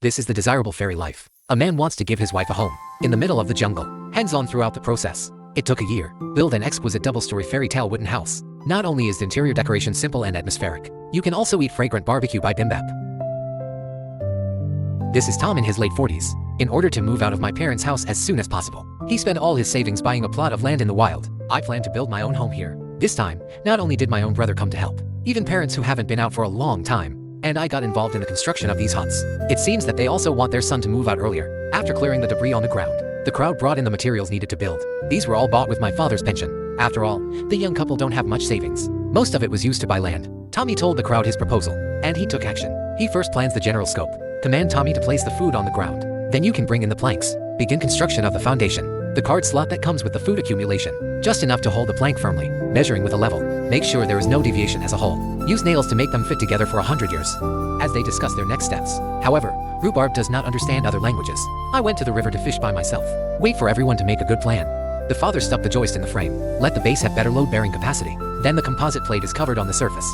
This is the desirable fairy life. A man wants to give his wife a home in the middle of the jungle, hands-on throughout the process. It took a year. Build an exquisite double-story fairy tale wooden house. Not only is the interior decoration simple and atmospheric, you can also eat fragrant barbecue by bibimbap. This is Tom in his late 40s. In order to move out of my parents' house as soon as possible, he spent all his savings buying a plot of land in the wild. I plan to build my own home here. This time, not only did my own brother come to help, even parents who haven't been out for a long time, and I got involved in the construction of these huts. It seems that they also want their son to move out earlier. After clearing the debris on the ground, the crowd brought in the materials needed to build. These were all bought with my father's pension. After all, the young couple don't have much savings. Most of it was used to buy land. Tommy told the crowd his proposal, and he took action. He first plans the general scope. Command Tommy to place the food on the ground. Then you can bring in the planks. Begin construction of the foundation. The card slot that comes with the food accumulation. Just enough to hold the plank firmly. Measuring with a level. Make sure there is no deviation as a whole. Use nails to make them fit together for 100 years. As they discuss their next steps. However, Rhubarb does not understand other languages. I went to the river to fish by myself. Wait for everyone to make a good plan. The father stuck the joist in the frame. Let the base have better load-bearing capacity. Then the composite plate is covered on the surface.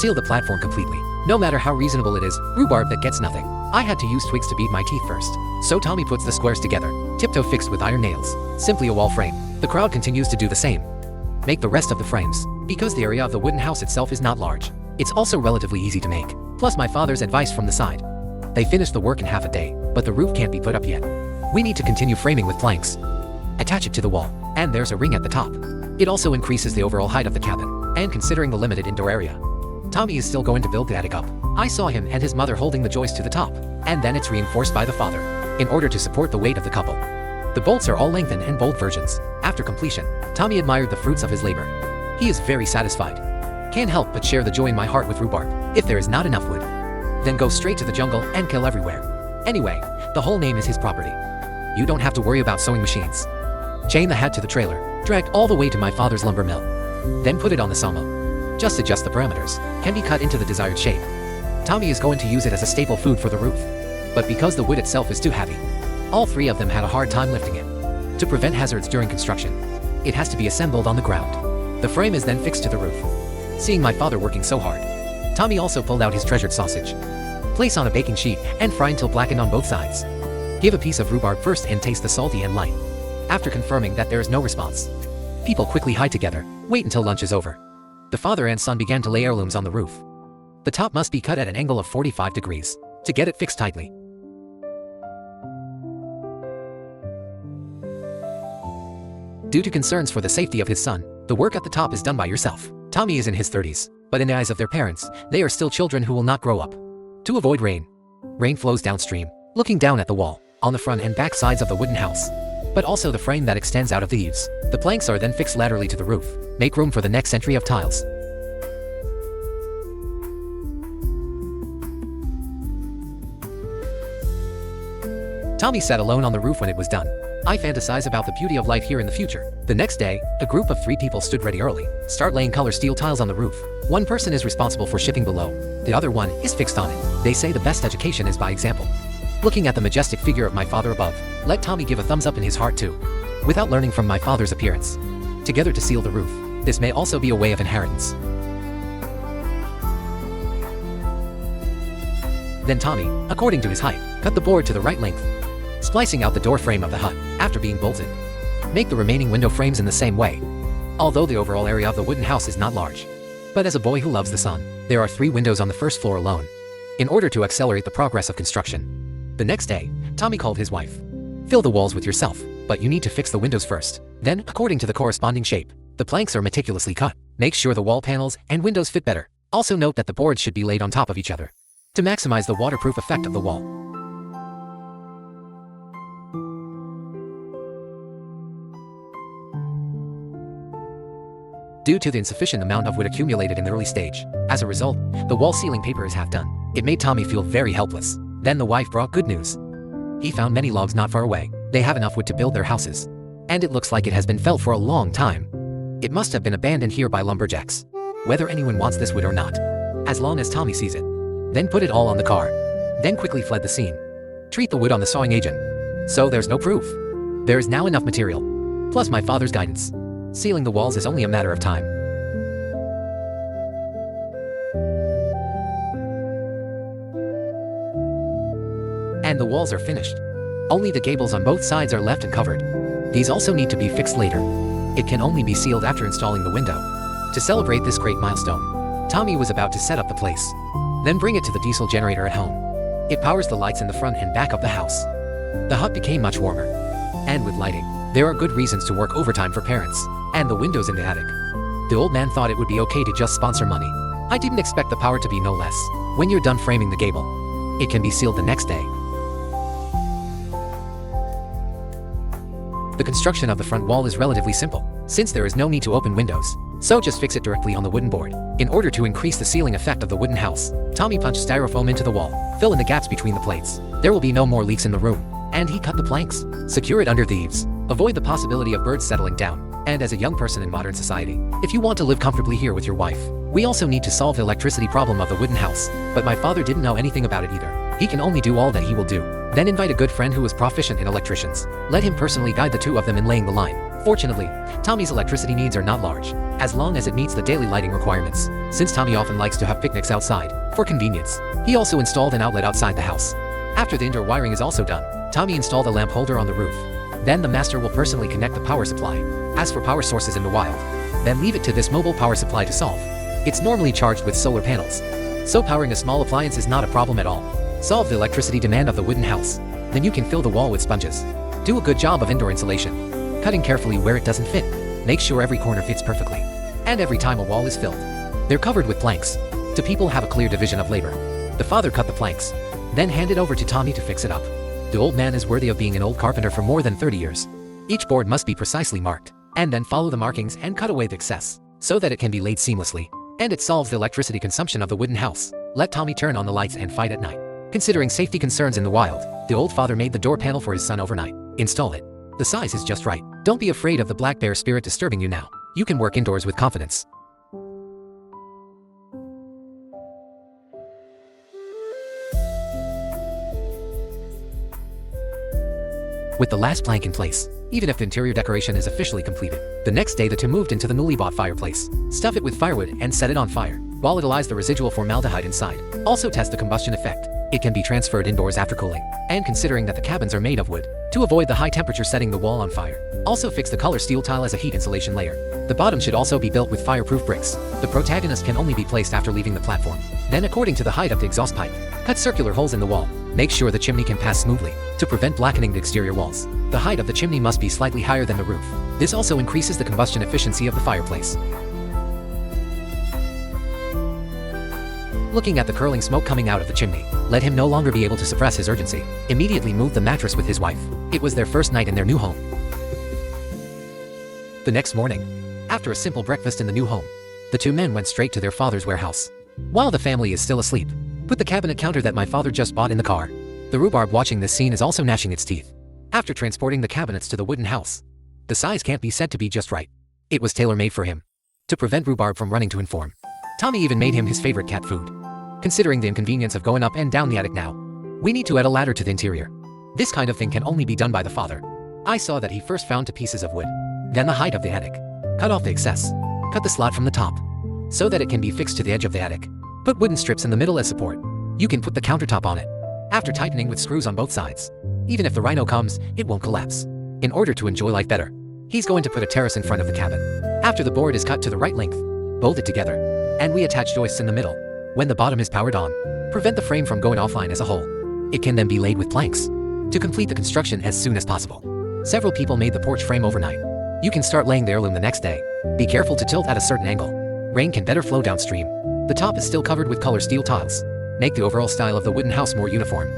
Seal the platform completely. No matter how reasonable it is, Rhubarb that gets nothing. I had to use twigs to beat my teeth first. So Tommy puts the squares together. Tiptoe fixed with iron nails. Simply a wall frame. The crowd continues to do the same. Make the rest of the frames. Because the area of the wooden house itself is not large, it's also relatively easy to make. Plus my father's advice from the side. They finished the work in half a day, but the roof can't be put up yet. We need to continue framing with planks. Attach it to the wall, and there's a ring at the top. It also increases the overall height of the cabin, and considering the limited indoor area. Tommy is still going to build the attic up. I saw him and his mother holding the joist to the top, and then it's reinforced by the father, in order to support the weight of the couple. The bolts are all lengthened and bold versions. After completion, Tommy admired the fruits of his labor. He is very satisfied. Can't help but share the joy in my heart with Rhubarb. If there is not enough wood, then go straight to the jungle and kill everywhere. Anyway, the whole name is his property. You don't have to worry about sewing machines. Chain the hat to the trailer, drag all the way to my father's lumber mill. Then put it on the sawmill. Just adjust the parameters, can be cut into the desired shape. Tommy is going to use it as a staple food for the roof. But because the wood itself is too heavy, all three of them had a hard time lifting it. To prevent hazards during construction, it has to be assembled on the ground. The frame is then fixed to the roof. Seeing my father working so hard, Tommy also pulled out his treasured sausage. Place on a baking sheet and fry until blackened on both sides. Give a piece of rhubarb first and taste the salty and light. After confirming that there is no response, people quickly hide together, wait until lunch is over. The father and son began to lay heirlooms on the roof. The top must be cut at an angle of 45 degrees to get it fixed tightly. Due to concerns for the safety of his son, the work at the top is done by yourself. Tommy is in his 30s, but in the eyes of their parents, they are still children who will not grow up. To avoid rain, rain flows downstream, looking down at the wall, on the front and back sides of the wooden house, but also the frame that extends out of the eaves. The planks are then fixed laterally to the roof. Make room for the next entry of tiles. Tommy sat alone on the roof when it was done. I fantasize about the beauty of life here in the future. The next day, a group of 3 people stood ready early. Start laying color steel tiles on the roof. One person is responsible for shipping below. The other one is fixed on it. They say the best education is by example. Looking at the majestic figure of my father above, let Tommy give a thumbs up in his heart too. Without learning from my father's appearance. Together to seal the roof. This may also be a way of inheritance. Then Tommy, according to his height, cut the board to the right length, splicing out the door frame of the hut after being bolted. Make the remaining window frames in the same way. Although the overall area of the wooden house is not large, but as a boy who loves the sun, there are 3 windows on the first floor alone, in order to accelerate the progress of construction. The next day, Tommy called his wife. Fill the walls with yourself, but you need to fix the windows first. Then, according to the corresponding shape, the planks are meticulously cut. Make sure the wall panels and windows fit better. Also note that the boards should be laid on top of each other to maximize the waterproof effect of the wall. Due to the insufficient amount of wood accumulated in the early stage, as a result, the wall ceiling paper is half done. It made Tommy feel very helpless. Then the wife brought good news. He found many logs not far away. They have enough wood to build their houses. And it looks like it has been felled for a long time. It must have been abandoned here by lumberjacks. Whether anyone wants this wood or not. As long as Tommy sees it. Then put it all on the car. Then quickly fled the scene. Treat the wood on the sawing agent. So there's no proof. There is now enough material. Plus my father's guidance. Sealing the walls is only a matter of time. and the walls are finished. Only the gables on both sides are left and covered. These also need to be fixed later. It can only be sealed after installing the window. To celebrate this great milestone, Tommy was about to set up the place, then bring it to the diesel generator at home. It powers the lights in the front and back of the house. The hut became much warmer. And with lighting, there are good reasons to work overtime for parents, and the windows in the attic. The old man thought it would be okay to just sponsor money. I didn't expect the power to be no less. When you're done framing the gable, it can be sealed the next day. The construction of the front wall is relatively simple, since there is no need to open windows, so just fix it directly on the wooden board. In order to increase the sealing effect of the wooden house, Tommy punched styrofoam into the wall, fill in the gaps between the plates. There will be no more leaks in the room. And he cut the planks, secure it under the eaves, avoid the possibility of birds settling down. And as a young person in modern society, if you want to live comfortably here with your wife, we also need to solve the electricity problem of the wooden house. But my father didn't know anything about it either. He can only do all that he will do. Then invite a good friend who is proficient in electricians. Let him personally guide the two of them in laying the line. Fortunately, Tommy's electricity needs are not large, as long as it meets the daily lighting requirements. Since Tommy often likes to have picnics outside, for convenience, he also installed an outlet outside the house. After the indoor wiring is also done, Tommy installed a lamp holder on the roof. Then the master will personally connect the power supply. As for power sources in the wild, then leave it to this mobile power supply to solve. It's normally charged with solar panels, so powering a small appliance is not a problem at all. Solve the electricity demand of the wooden house. Then you can fill the wall with sponges. Do a good job of indoor insulation, cutting carefully where it doesn't fit. Make sure every corner fits perfectly. And every time a wall is filled, they're covered with planks. So people have a clear division of labor. The father cut the planks, then handed over to Tommy to fix it up. The old man is worthy of being an old carpenter for more than 30 years. Each board must be precisely marked, and then follow the markings and cut away the excess, so that it can be laid seamlessly. And it solves the electricity consumption of the wooden house. Let Tommy turn on the lights and fight at night. Considering safety concerns in the wild, the old father made the door panel for his son overnight. Install it. The size is just right. Don't be afraid of the black bear spirit disturbing you now. You can work indoors with confidence. With the last plank in place, even if the interior decoration is officially completed, the next day the two moved into the newly bought fireplace. Stuff it with firewood and set it on fire. Volatilize the residual formaldehyde inside. Also test the combustion effect. It can be transferred indoors after cooling. And considering that the cabins are made of wood, to avoid the high temperature setting the wall on fire. Also fix the color steel tile as a heat insulation layer. The bottom should also be built with fireproof bricks. The protagonist can only be placed after leaving the platform. Then according to the height of the exhaust pipe, cut circular holes in the wall. Make sure the chimney can pass smoothly, to prevent blackening the exterior walls. The height of the chimney must be slightly higher than the roof. This also increases the combustion efficiency of the fireplace. Looking at the curling smoke coming out of the chimney, let him no longer be able to suppress his urgency. Immediately move the mattress with his wife. It was their first night in their new home. The next morning, after a simple breakfast in the new home, the two men went straight to their father's warehouse. While the family is still asleep, put the cabinet counter that my father just bought in the car. The rhubarb watching this scene is also gnashing its teeth. After transporting the cabinets to the wooden house, the size can't be said to be just right. It was tailor-made for him. To prevent rhubarb from running to inform, Tommy even made him his favorite cat food. Considering the inconvenience of going up and down the attic now, we need to add a ladder to the interior. This kind of thing can only be done by the father. I saw that he first found two pieces of wood, then the height of the attic. Cut off the excess. Cut the slot from the top, so that it can be fixed to the edge of the attic. Put wooden strips in the middle as support. You can put the countertop on it, after tightening with screws on both sides. Even if the rhino comes, it won't collapse. In order to enjoy life better, he's going to put a terrace in front of the cabin. After the board is cut to the right length, bolt it together, and we attach joists in the middle. When the bottom is powered on, prevent the frame from going offline as a whole. It can then be laid with planks to complete the construction as soon as possible. Several people made the porch frame overnight. You can start laying the heirloom the next day. Be careful to tilt at a certain angle. Rain can better flow downstream. The top is still covered with color steel tiles. Make the overall style of the wooden house more uniform.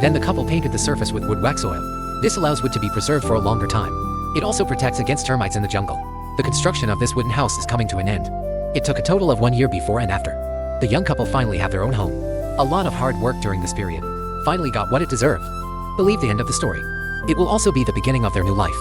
Then the couple painted the surface with wood wax oil. This allows wood to be preserved for a longer time. It also protects against termites in the jungle. The construction of this wooden house is coming to an end. It took a total of 1 year before and after. The young couple finally have their own home. A lot of hard work during this period finally got what it deserved. Believe the end of the story. It will also be the beginning of their new life.